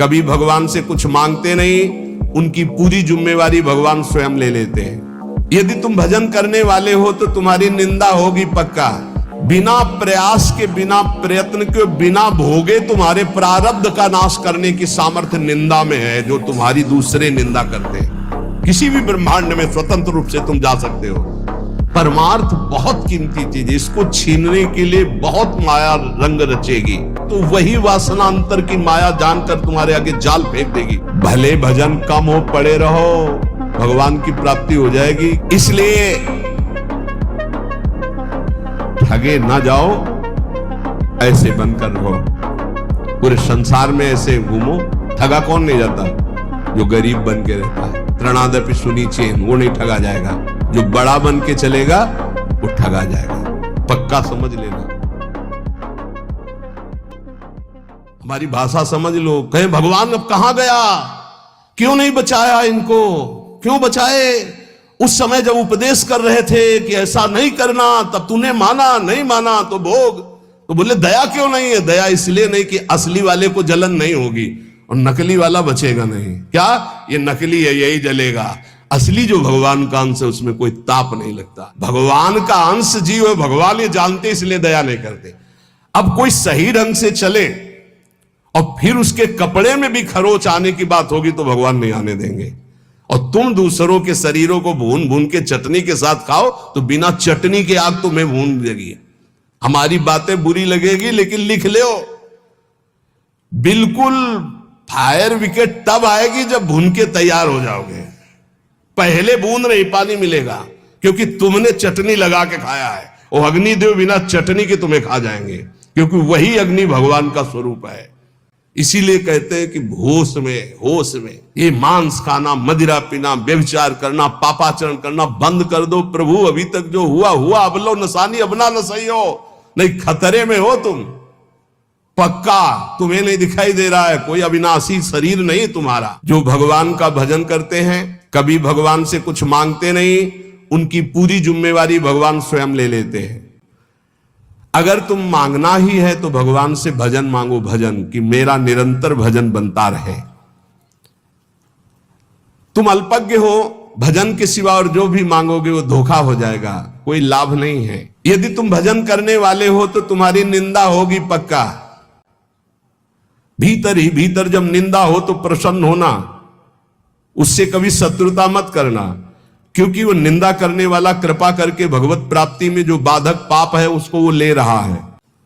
कभी भगवान से कुछ मांगते नहीं, उनकी पूरी जिम्मेवारी भगवान स्वयं ले लेते हैं। यदि तुम भजन करने वाले हो तो तुम्हारी निंदा होगी पक्का। बिना प्रयास के, बिना प्रयत्न के, बिना भोगे तुम्हारे प्रारब्ध का नाश करने की सामर्थ्य निंदा में है, जो तुम्हारी दूसरे निंदा करते हैं। किसी भी ब्रह्मांड में स्वतंत्र रूप से तुम जा सकते हो। परमार्थ बहुत कीमती चीज है, इसको छीनने के लिए बहुत माया रंग रचेगी, तो वही वासनांतर की माया जानकर तुम्हारे आगे जाल फेंक देगी। भले भजन कम हो, पड़े रहो, भगवान की प्राप्ति हो जाएगी। इसलिए ठगे ना जाओ, ऐसे बनकर रहो। पूरे संसार में ऐसे घूमो। ठगा कौन नहीं जाता? जो गरीब बन के रहता है। त्रणादपि सुनी चेन, वो नहीं ठगा जाएगा। जो बड़ा बन के चलेगा वो ठगा जाएगा, पक्का समझ लेना। हमारी भाषा समझ लो। कहे भगवान अब कहां गया, क्यों नहीं बचाया इनको, क्यों बचाए? उस समय जब उपदेश कर रहे थे कि ऐसा नहीं करना, तब तूने माना, नहीं माना तो भोग। तो बोले दया क्यों नहीं है? दया इसलिए नहीं कि असली वाले को जलन नहीं होगी और नकली वाला बचेगा नहीं। क्या ये नकली है, यही जलेगा। असली जो भगवान का अंश है उसमें कोई ताप नहीं लगता। भगवान का अंश जीव है, भगवान ये जानते इसलिए दया नहीं करते। अब कोई सही ढंग से चले और फिर उसके कपड़े में भी खरोच आने की बात होगी तो भगवान नहीं आने देंगे। और तुम दूसरों के शरीरों को भून भून के चटनी के साथ खाओ तो बिना चटनी के आग तुम्हें भून देगी। हमारी बातें बुरी लगेगी लेकिन लिख लो, बिल्कुल फायर विकेट तब आएगी जब भून के तैयार हो जाओगे। पहले बूंद नहीं पानी मिलेगा, क्योंकि तुमने चटनी लगा के खाया है। वो अग्निदेव बिना चटनी के तुम्हें खा जाएंगे, क्योंकि वही अग्नि भगवान का स्वरूप है। इसीलिए कहते हैं कि होश में ये मांस खाना, मदिरा पीना, व्यभिचार करना, पापाचरण करना बंद कर दो। प्रभु अभी तक जो हुआ हुआ, अब लो नसानी, अब ना सही हो, नहीं खतरे में हो तुम पक्का। तुम्हें नहीं दिखाई दे रहा है, कोई अविनाशी शरीर नहीं तुम्हारा। जो भगवान का भजन करते हैं, कभी भगवान से कुछ मांगते नहीं, उनकी पूरी जिम्मेवारी भगवान स्वयं ले लेते हैं। अगर तुम मांगना ही है तो भगवान से भजन मांगो, भजन कि मेरा निरंतर भजन बनता रहे। तुम अल्पज्ञ हो, भजन के सिवा और जो भी मांगोगे वो धोखा हो जाएगा, कोई लाभ नहीं है। यदि तुम भजन करने वाले हो तो तुम्हारी निंदा होगी पक्का। भीतर ही भीतर जब निंदा हो तो प्रसन्न होना, उससे कभी शत्रुता मत करना, क्योंकि वो निंदा करने वाला कृपा करके भगवत प्राप्ति में जो बाधक पाप है उसको वो ले रहा है।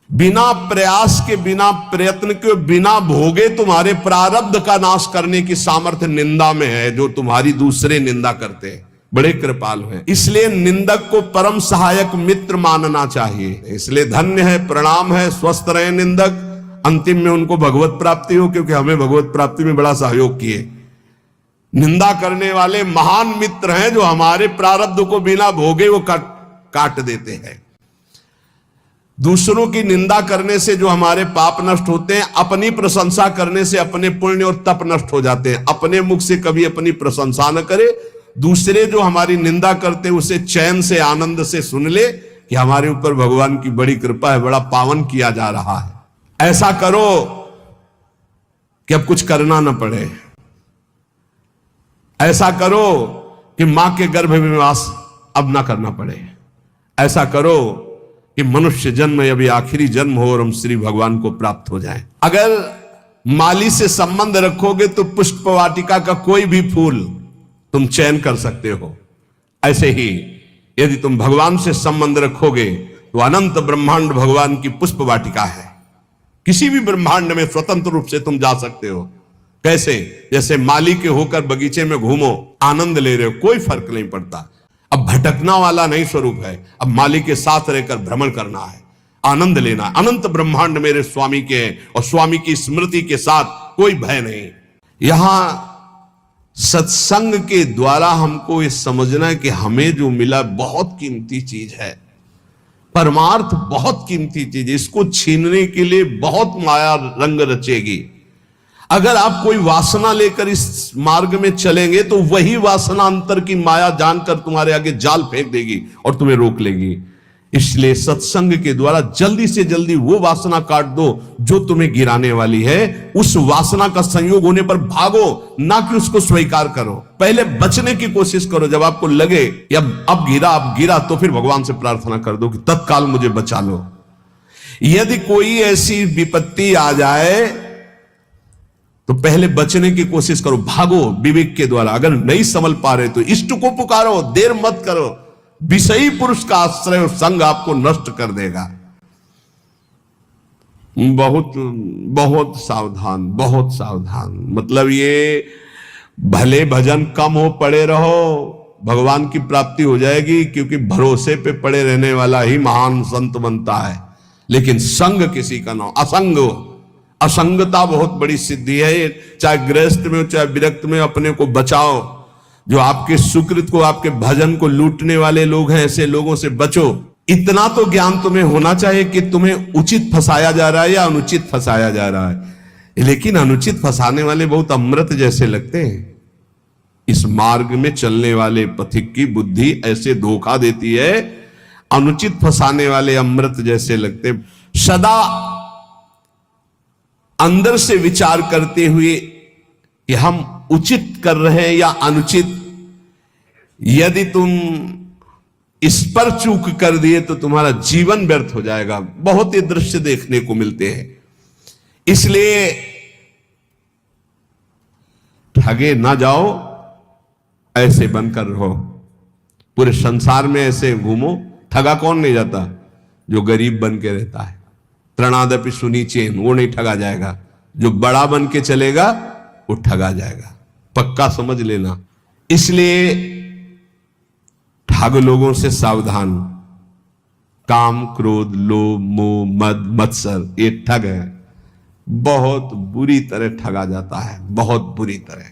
बिना प्रयास के, बिना प्रयत्न के, बिना भोगे तुम्हारे प्रारब्ध का नाश करने की सामर्थ्य निंदा में है, जो तुम्हारी दूसरे निंदा करते हैं। बड़े कृपालु हैं। इसलिए निंदक को परम सहायक मित्र मानना चाहिए। इसलिए धन्य है, प्रणाम है, स्वस्थ रहे निंदक, अंतिम में उनको भगवत प्राप्ति हो, क्योंकि हमें भगवत प्राप्ति में बड़ा सहयोग किए। निंदा करने वाले महान मित्र हैं, जो हमारे प्रारब्ध को बिना भोगे वो काट देते हैं। दूसरों की निंदा करने से जो हमारे पाप नष्ट होते हैं, अपनी प्रशंसा करने से अपने पुण्य और तप नष्ट हो जाते हैं। अपने मुख से कभी अपनी प्रशंसा न करे, दूसरे जो हमारी निंदा करते हैं उसे चैन से, आनंद से सुन ले कि हमारे ऊपर भगवान की बड़ी कृपा है, बड़ा पावन किया जा रहा है। ऐसा करो कि अब कुछ करना न पड़े। ऐसा करो कि मां के गर्भ में वास अब ना करना पड़े। ऐसा करो कि मनुष्य जन्म अभी आखिरी जन्म हो और हम श्री भगवान को प्राप्त हो जाएं। अगर माली से संबंध रखोगे तो पुष्प वाटिका का कोई भी फूल तुम चयन कर सकते हो। ऐसे ही यदि तुम भगवान से संबंध रखोगे तो अनंत ब्रह्मांड भगवान की पुष्प वाटिका है। किसी भी ब्रह्मांड में स्वतंत्र रूप से तुम जा सकते हो। कैसे? जैसे माली के होकर बगीचे में घूमो, आनंद ले रहे हो, कोई फर्क नहीं पड़ता। अब भटकना वाला नहीं स्वरूप है, अब माली के साथ रहकर भ्रमण करना है, आनंद लेना। अनंत ब्रह्मांड मेरे स्वामी के हैं और स्वामी की स्मृति के साथ कोई भय नहीं। यहां सत्संग के द्वारा हमको ये समझना है कि हमें जो मिला बहुत कीमती चीज है। परमार्थ बहुत कीमती चीज है, इसको छीनने के लिए बहुत माया रंग रचेगी। अगर आप कोई वासना लेकर इस मार्ग में चलेंगे तो वही वासना अंतर की माया जानकर तुम्हारे आगे जाल फेंक देगी और तुम्हें रोक लेगी। इसलिए सत्संग के द्वारा जल्दी से जल्दी वो वासना काट दो जो तुम्हें गिराने वाली है। उस वासना का संयोग होने पर भागो, ना कि उसको स्वीकार करो। पहले बचने की कोशिश करो। जब आपको लगे कि अब गिरा, तो फिर भगवान से प्रार्थना कर दो कि तत्काल मुझे बचा लो। यदि कोई ऐसी विपत्ति आ जाए तो पहले बचने की कोशिश करो, भागो विवेक के द्वारा। अगर नहीं संभल पा रहे तो इष्ट को पुकारो, देर मत करो। विषयी पुरुष का आश्रय और संग आपको नष्ट कर देगा। बहुत बहुत सावधान, बहुत सावधान। मतलब ये भले भजन कम हो, पड़े रहो, भगवान की प्राप्ति हो जाएगी, क्योंकि भरोसे पे पड़े रहने वाला ही महान संत बनता है। लेकिन संग किसी का ना, असंगता बहुत बड़ी सिद्धि है। चाहे गृहस्थ में हो चाहे विरक्त में, अपने को बचाओ। जो आपके सुकृत को, आपके भजन को लूटने वाले लोग हैं, ऐसे लोगों से बचो। इतना तो ज्ञान तुम्हें होना चाहिए कि तुम्हें उचित फंसाया जा रहा है या अनुचित फंसाया जा रहा है। लेकिन अनुचित फंसाने वाले बहुत अमृत जैसे लगते हैं। इस मार्ग में चलने वाले पथिक की बुद्धि ऐसे धोखा देती है, अनुचित फंसाने वाले अमृत जैसे लगते। सदा अंदर से विचार करते हुए कि हम उचित कर रहे हैं या अनुचित। यदि तुम इस पर चूक कर दिए तो तुम्हारा जीवन व्यर्थ हो जाएगा। बहुत ही दृश्य देखने को मिलते हैं। इसलिए ठगे ना जाओ, ऐसे बनकर रहो। पूरे संसार में ऐसे घूमो। ठगा कौन नहीं जाता? जो गरीब बन के रहता है। त्रणादपि सुनीचेन, वो नहीं ठगा जाएगा। जो बड़ा बन के चलेगा वो ठगा जाएगा, पक्का समझ लेना। इसलिए ठग लोगों से सावधान। काम, क्रोध, लोभ, मोह, मद, मत्सर, ये ठग है। बहुत बुरी तरह ठगा जाता है, बहुत बुरी तरह।